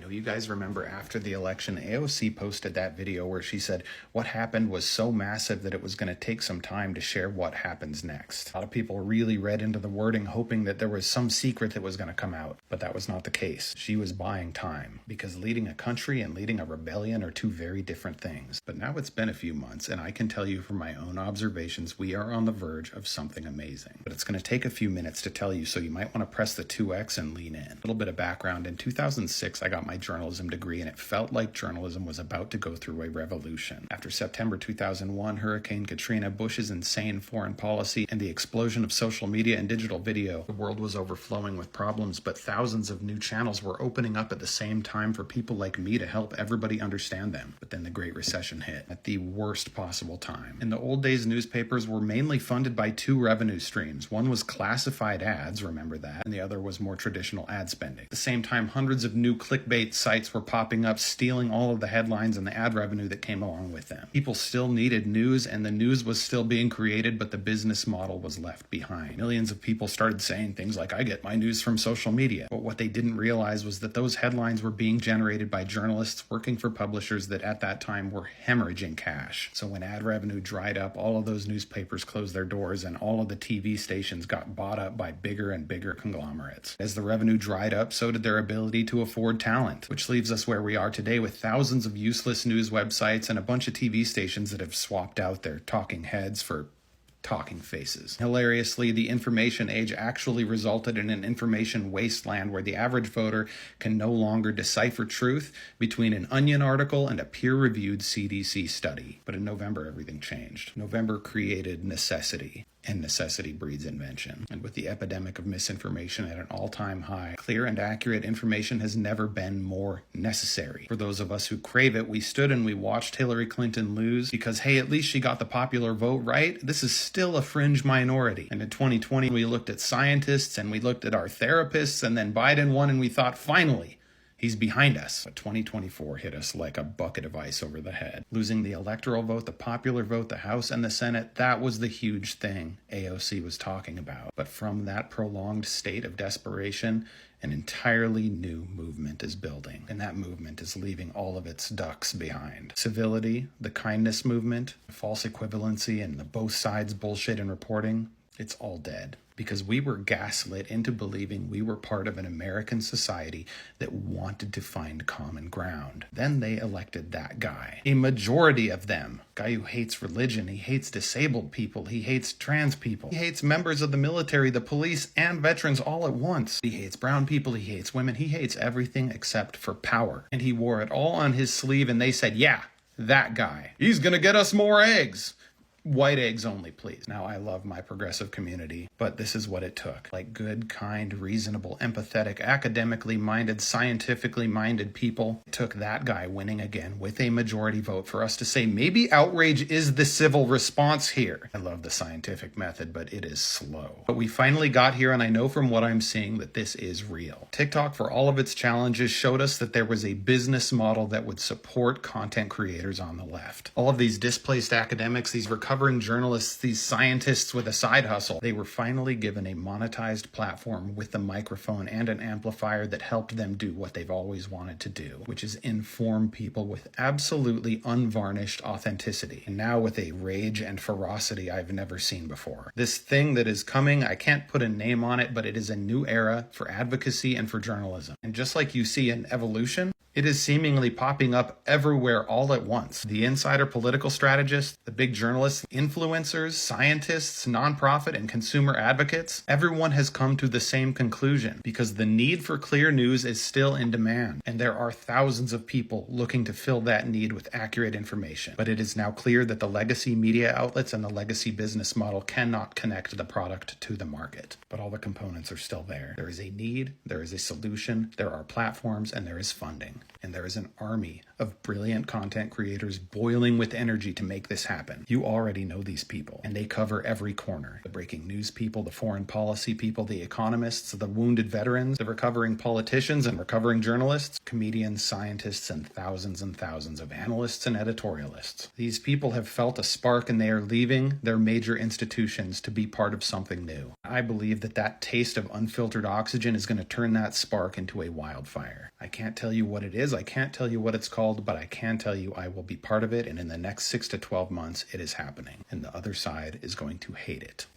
know you guys remember after the election, AOC posted that video where she said what happened was so massive that it was going to take some time to share what happens next. A lot of people really read into the wording hoping that there was some secret that was going to come out, but that was not the case. She was buying time, because leading a country and leading a rebellion are two very different things. But now it's been a few months, and I can tell you from my own observations, we are on the verge of something amazing. But it's going to take a few minutes to tell you, so you might want to press the 2x and lean in. A little bit of background. In 2006, I got my journalism degree, and it felt like journalism was about to go through a revolution. After September 2001, Hurricane Katrina, Bush's insane foreign policy, and the explosion of social media and digital video, the world was overflowing with problems, but thousands of new channels were opening up at the same time for people like me to help everybody understand them. But then the Great Recession hit at the worst possible time. In the old days, newspapers were mainly funded by two revenue streams. One was classified ads, remember that, and the other was more traditional ad spending. At the same time, hundreds of new clickbait sites were popping up, stealing all of the headlines and the ad revenue that came along with them. People still needed news, and the news was still being created, but the business model was left behind. Millions of people started saying things like, I get my news from social media. But what they didn't realize was that those headlines were being generated by journalists working for publishers that at that time were hemorrhaging cash. So when ad revenue dried up, all of those newspapers closed their doors, and all of the TV stations got bought up by bigger and bigger conglomerates. As the revenue dried up, so did their ability to afford talent, which leaves us where we are today with thousands of useless news websites and a bunch of TV stations that have swapped out their talking heads for talking faces. Hilariously, the information age actually resulted in an information wasteland where the average voter can no longer decipher truth between an Onion article and a peer-reviewed CDC study. But in November, everything changed. November created necessity. And necessity breeds invention. And with the epidemic of misinformation at an all-time high, clear and accurate information has never been more necessary. For those of us who crave it, we stood and we watched Hillary Clinton lose because, hey, at least she got the popular vote right. This is still a fringe minority. And in 2020, we looked at scientists and we looked at our therapists, and then Biden won and we thought, finally, he's behind us. But 2024 hit us like a bucket of ice over the head. Losing the electoral vote, the popular vote, the House and the Senate, that was the huge thing AOC was talking about. But from that prolonged state of desperation, an entirely new movement is building. And that movement is leaving all of its ducks behind. Civility, the kindness movement, false equivalency, and the both sides bullshit in reporting, it's all dead. Because we were gaslit into believing we were part of an American society that wanted to find common ground. Then they elected that guy. A majority of them. Guy who hates religion, he hates disabled people, he hates trans people, he hates members of the military, the police, and veterans all at once. He hates brown people, he hates women, he hates everything except for power. And he wore it all on his sleeve, and they said, yeah, that guy. He's gonna get us more eggs. White eggs only, please. Now, I love my progressive community, but this is what it took. Like good, kind, reasonable, empathetic, academically minded, scientifically minded people, it took that guy winning again with a majority vote for us to say maybe outrage is the civil response here. I love the scientific method, but it is slow. But we finally got here, and I know from what I'm seeing that this is real. TikTok, for all of its challenges, showed us that there was a business model that would support content creators on the left. All of these displaced academics, these recovering journalists, these scientists with a side hustle, they were finally given a monetized platform with a microphone and an amplifier that helped them do what they've always wanted to do, which is inform people with absolutely unvarnished authenticity, and now with a rage and ferocity I've never seen before. This thing that is coming, I can't put a name on it, but it is a new era for advocacy and for journalism. And just like you see an evolution, it is seemingly popping up everywhere all at once. The insider political strategists, the big journalists, influencers, scientists, nonprofit and consumer advocates, everyone has come to the same conclusion because the need for clear news is still in demand. And there are thousands of people looking to fill that need with accurate information. But it is now clear that the legacy media outlets and the legacy business model cannot connect the product to the market. But all the components are still there. There is a need, there is a solution, there are platforms, and there is funding. And there is an army of brilliant content creators boiling with energy to make this happen. You already know these people, and they cover every corner. The breaking news people, the foreign policy people, the economists, the wounded veterans, the recovering politicians and recovering journalists, comedians, scientists, and thousands of analysts and editorialists. These people have felt a spark, and they are leaving their major institutions to be part of something new. I believe that taste of unfiltered oxygen is going to turn that spark into a wildfire. I can't tell you what it is. I can't tell you what it's called, but I can tell you I will be part of it. And in the next 6 to 12 months, it is happening. And the other side is going to hate it.